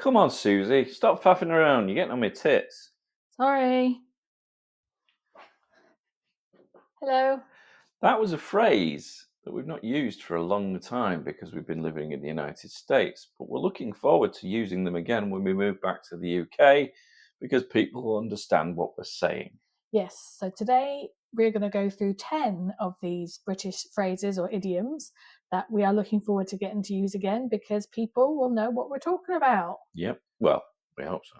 Come on, Susie, stop faffing around. You're getting on my tits. Sorry. Hello. That was a phrase that we've not used for a long time because we've been living in the United States, but we're looking forward to using them again when we move back to the UK because people will understand what we're saying. Yes, so today we're going to go through 10 of these British phrases or idioms that we are looking forward to getting to use again because people will know what we're talking about. Yep. Well, we hope so.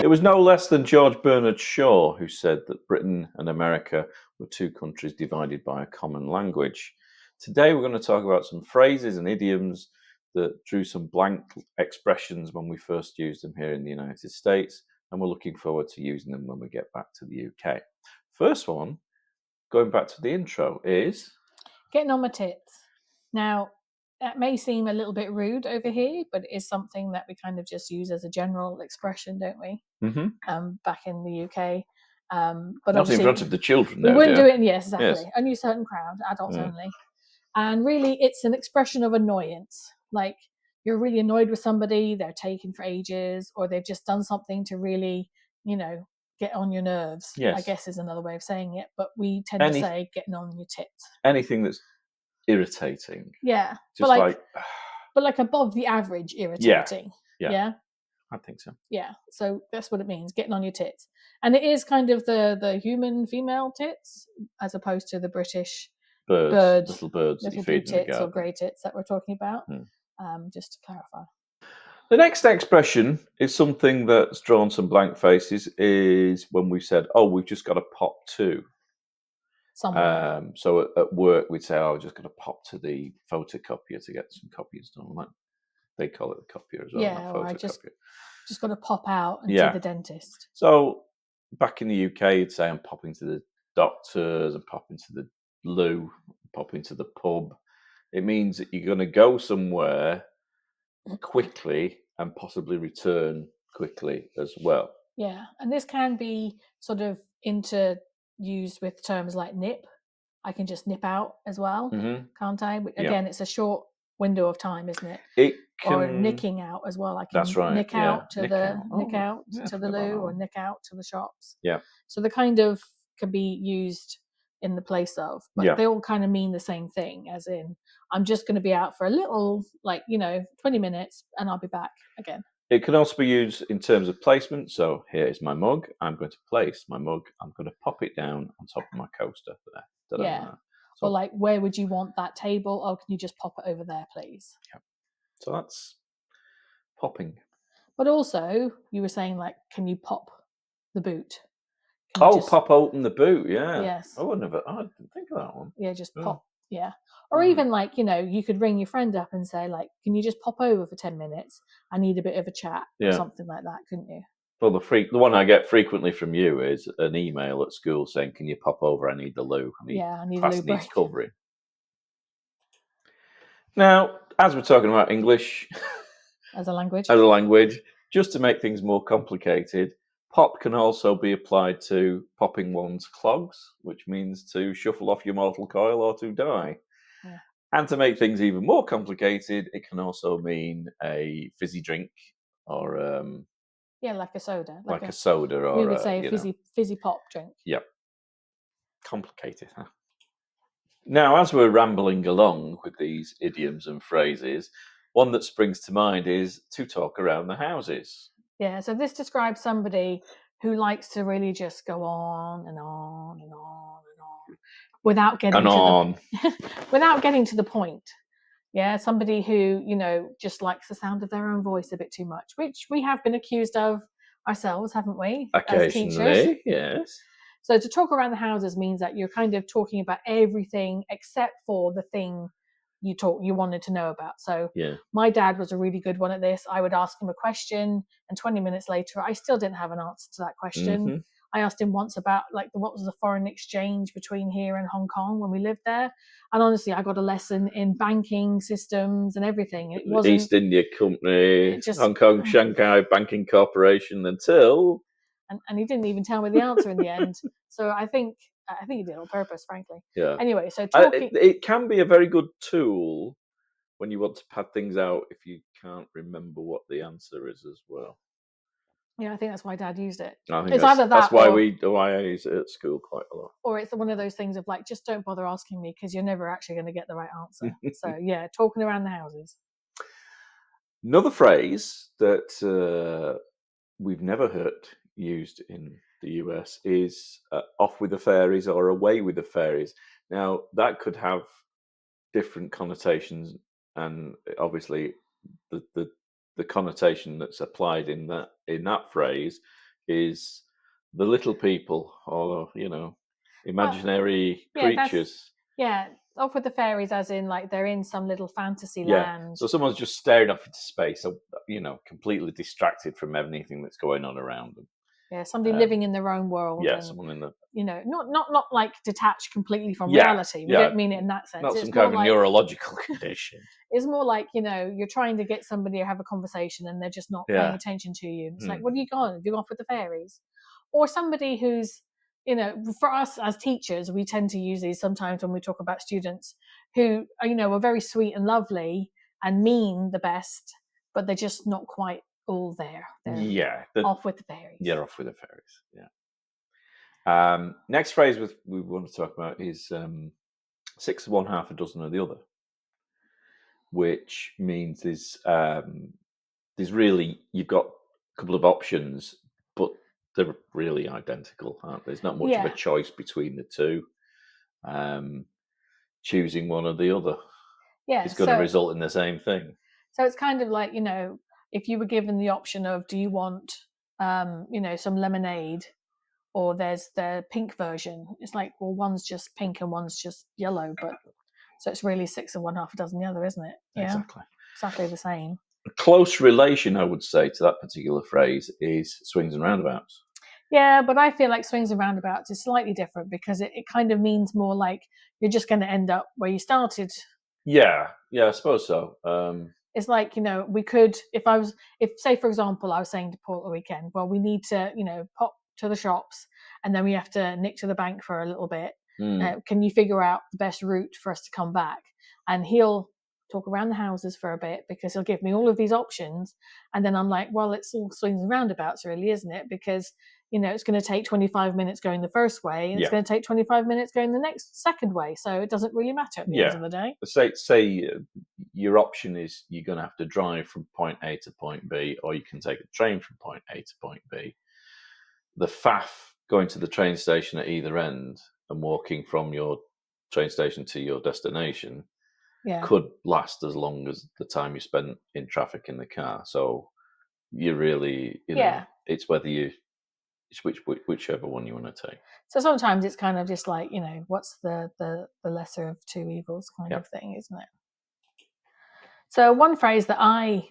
It was no less than George Bernard Shaw who said that Britain and America were two countries divided by a common language. Today we're going to talk about some phrases and idioms that drew some blank expressions when we first used them here in the United States, and we're looking forward to using them when we get back to the UK. First one, going back to the intro, is getting on my tits. Now, that may seem a little bit rude over here, but it is something that we kind of just use as a general expression, don't we? Back in the UK. But not in obviously, front of the children. we Now, wouldn't dear. do it. Yes, exactly. Yes. Only a certain crowd, adults only. And really, it's an expression of annoyance. Like you're really annoyed with somebody, they're taking for ages, or they've just done something to really, get on your nerves. Yes. I guess is another way of saying it. But we tend to say getting on your tits. Anything that's irritating. Yeah. Just but like above the average irritating. Yeah. I think so. Yeah. So that's what it means, getting on your tits. And it is kind of the human female tits as opposed to the British little birds little blue tits or grey tits that we're talking about. Just to clarify. The next expression is something that's drawn some blank faces, is when we said, oh, we've just got to pop to. Somewhere. So at work, we'd say, oh, I've just got to pop to the photocopier to get some copies done. Like, they call it the copier as well. Yeah, or I just got to pop out and see the dentist. So back in the UK, you'd say, I'm popping to the doctors, I'm popping to the loo, I'm popping to the pub. It means that you're going to go somewhere quickly and possibly return quickly as well. Yeah, and this can be sort of used with terms like nip. I can just nip out as well, can't I? Again, it's a short window of time, isn't it? Or nicking out as well. I can nick out to the loo or nick out to the shops. Yeah. So the kind of can be used in the place of, but they all kind of mean the same thing, as in I'm just going to be out for a little, 20 minutes and I'll be back again. It can also be used in terms of placement. So here is my mug. I'm going to place my mug. I'm going to pop it down on top of my coaster there. Ta-da. Yeah. So, or where would you want that table? Oh, can you just pop it over there, please? Yeah. So that's popping. But also, you were saying, can you pop the boot? Pop open the boot, yeah. Yes. I didn't think of that one. Yeah, just pop, yeah. Or even you could ring your friend up and say, can you just pop over for 10 minutes? I need a bit of a chat or something like that, couldn't you? Well, the one I get frequently from you is an email at school saying, can you pop over? I need the loo. I need class a loo break. Needs covering. Now, as we're talking about English as a language, just to make things more complicated, pop can also be applied to popping one's clogs, which means to shuffle off your mortal coil or to die. Yeah. And to make things even more complicated, it can also mean a fizzy drink or like a soda. Like a soda, or we would say a fizzy pop drink. Yep. Complicated, huh? Now, as we're rambling along with these idioms and phrases, one that springs to mind is to talk around the houses. Yeah, so this describes somebody who likes to really just go on and on and on and on without getting to the point. Yeah, somebody who, just likes the sound of their own voice a bit too much, which we have been accused of ourselves, haven't we? Occasionally, as teachers. Yes. So to talk around the houses means that you're kind of talking about everything except for the thing you wanted to know about. So my dad was a really good one at this. I would ask him a question, and 20 minutes later, I still didn't have an answer to that question. I asked him once about what was the foreign exchange between here and Hong Kong when we lived there. And honestly, I got a lesson in banking systems and everything. It wasn't East India Company, Hong Kong, Shanghai Banking Corporation until... And he didn't even tell me the answer in the end. So I think he did on purpose, frankly. Yeah. Anyway, so talking... it can be a very good tool when you want to pad things out if you can't remember what the answer is as well. Yeah, I think that's why Dad used it. I think It's either that's that why or I use it at school quite a lot. or it's one of those things of like, just don't bother asking me because you're never actually going to get the right answer. So yeah, talking around the houses. Another phrase that we've never heard used in the US is "off with the fairies" or "away with the fairies." Now that could have different connotations, and obviously the connotation that's applied in that phrase is the little people, or imaginary Yeah, that's creatures. off with the fairies, as in like they're in some little fantasy Yeah, land. so someone's just staring off into space, so completely distracted from anything that's going on around them. Yeah, somebody living in their own world, Yeah, and someone in the not like detached completely from yeah reality. We yeah don't mean it in that sense. not some It's more kind of like neurological condition. it's more like you're trying to get somebody to have a conversation and they're just not paying Yeah. attention to you. It's like, what are you going? Have you gone off with the fairies? Or somebody who's for us as teachers, we tend to use these sometimes when we talk about students who are very sweet and lovely and mean the best, but they're just not quite all there. They're off with the fairies. Yeah, off with the fairies. Yeah. Next phrase we want to talk about is 6 of one, half a dozen of the other, which means there's really, you've got a couple of options, but they're really identical, aren't they? There's not much of a choice between the two. Choosing one or the other is going to result in the same thing. So it's kind of like, if you were given the option of, do you want, some lemonade, or there's the pink version. It's like, well, one's just pink and one's just yellow, but so it's really 6 of one, half a dozen the other, isn't it? Yeah, exactly the same. A close relation, I would say, to that particular phrase is swings and roundabouts. Yeah, but I feel like swings and roundabouts is slightly different because it kind of means more like you're just going to end up where you started. Yeah, I suppose so. It's like, we could, if say, for example, I was saying to Paul at the weekend, well, we need to, pop to the shops and then we have to nick to the bank for a little bit. Can you figure out the best route for us to come back? And he'll talk around the houses for a bit because he'll give me all of these options. And then I'm like, well, it's all swings and roundabouts, really, isn't it? Because, it's going to take 25 minutes going the first way and it's going to take 25 minutes going the second way. So it doesn't really matter at the end of the day. Say your option is you're going to have to drive from point A to point B, or you can take a train from point A to point B. The faff going to the train station at either end and walking from your train station to your destination could last as long as the time you spent in traffic in the car. So you really, it's whether it's whichever one you want to take. So sometimes it's kind of just like, what's the lesser of two evils kind of thing, isn't it? So one phrase that I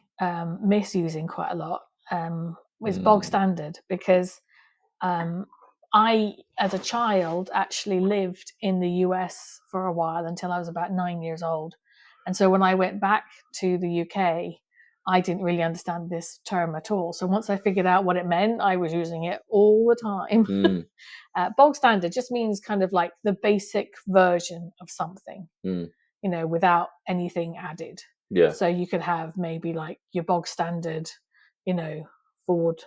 miss using quite a lot is bog standard, because I, as a child, actually lived in the US for a while until I was about 9 years old. And so when I went back to the UK, I didn't really understand this term at all. So once I figured out what it meant, I was using it all the time. Bog standard just means kind of like the basic version of something, without anything added. Yeah. So you could have maybe like your bog standard, Ford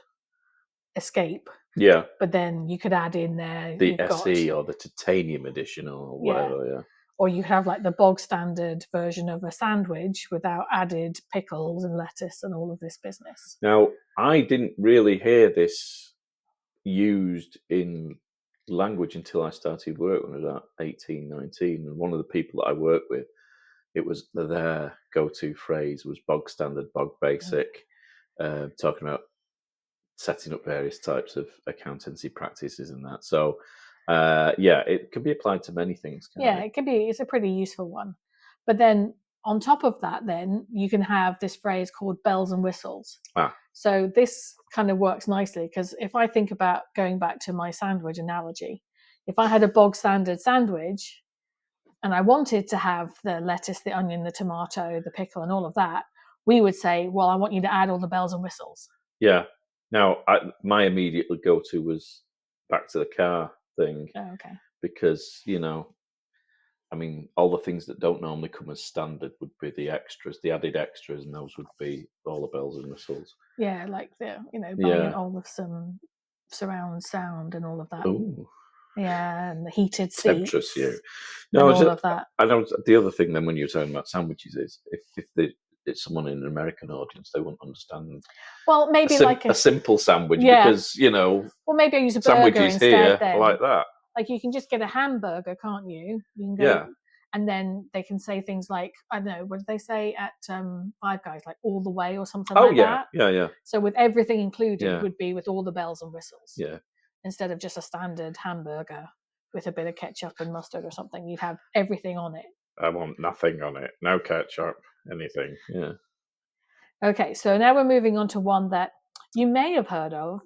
Escape. Yeah. But then you could add in there the SE or the titanium edition or whatever. Yeah. Or you have like the bog standard version of a sandwich without added pickles and lettuce and all of this business. Now, I didn't really hear this used in language until I started work when I was about 18, 19. And one of the people that I worked with, it was their go-to phrase was bog standard, bog basic, talking about setting up various types of accountancy practices and that. So, it can be applied to many things. It can be. It's a pretty useful one. But then on top of that, then you can have this phrase called bells and whistles. So this kind of works nicely because if I think about going back to my sandwich analogy, if I had a bog standard sandwich and I wanted to have the lettuce, the onion, the tomato, the pickle, and all of that, we would say, well, I want you to add all the bells and whistles. Yeah. Now, my immediate go-to was back to the car thing. Oh, okay. Because, I mean, all the things that don't normally come as standard would be the extras, the added extras, and those would be all the bells and whistles. Yeah, like the Bang and Olufsen surround sound and all of that. Ooh. Yeah, and the heated seats. Temptress, yeah. No, and all of that. I know the other thing then when you're talking about sandwiches is if it's someone in an American audience, they won't understand. Well, maybe a simple sandwich, because Well, maybe I use a burger sandwiches instead. here then, like that. Like you can just get a hamburger, can't you? You can go, and then they can say things like, I don't know, what did they say at Five Guys, like all the way or something like that. Yeah. So with everything included would be with all the bells and whistles. Yeah. Instead of just a standard hamburger with a bit of ketchup and mustard or something, you'd have everything on it. I want nothing on it. No ketchup, anything. Yeah. Okay, so now we're moving on to one that you may have heard of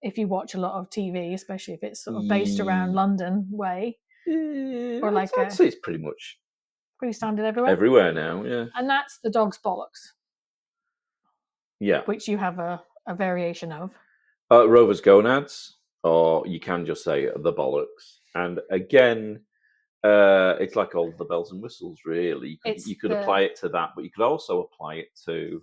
if you watch a lot of TV, especially if it's sort of based around London way. Or like I'd say it's pretty much pretty standard everywhere. Everywhere now, yeah. And that's the dog's bollocks. Yeah. Which you have a variation of. Rover's gonads, or you can just say the bollocks. And again, it's like all the bells and whistles, really. You could apply it to that, but you could also apply it to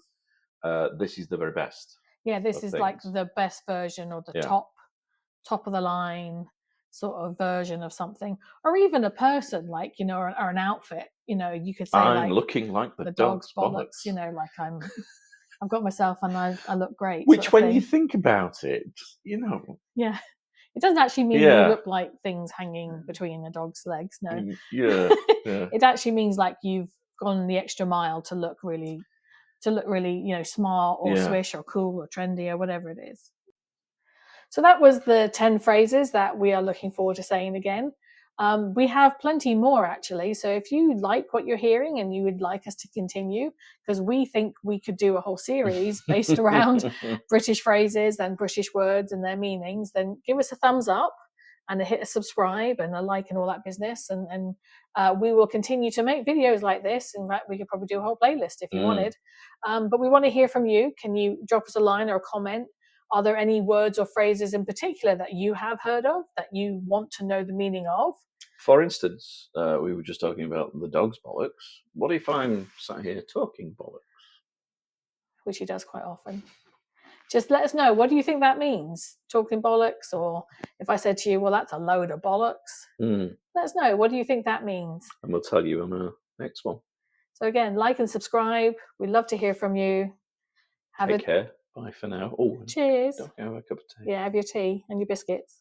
this is the very best. Yeah, this is like the best version, or the top of the line sort of version of something, or even a person, like, or an outfit. You could say, I'm looking like the dog's bollocks. Like I've got myself and I look great. Which, when you think about it, Yeah. It doesn't actually mean you look like things hanging between a dog's legs. No. Yeah. It actually means like you've gone the extra mile to look really, smart or swish or cool or trendy or whatever it is. So that was the 10 phrases that we are looking forward to saying again. We have plenty more, actually. So if you like what you're hearing and you would like us to continue, because we think we could do a whole series based around British phrases and British words and their meanings, then give us a thumbs up and hit a subscribe and a like and all that business. And we will continue to make videos like this. In fact, we could probably do a whole playlist if you wanted. But we want to hear from you. Can you drop us a line or a comment? Are there any words or phrases in particular that you have heard of that you want to know the meaning of? For instance, we were just talking about the dog's bollocks. What if I'm sat here talking bollocks? Which he does quite often. Just let us know. What do you think that means? Talking bollocks? Or if I said to you, well, that's a load of bollocks. Let us know. What do you think that means? And we'll tell you on our next one. So again, like and subscribe. We'd love to hear from you. Take care. Bye for now. Oh, cheers. Don't have a cup of tea. Yeah, have your tea and your biscuits.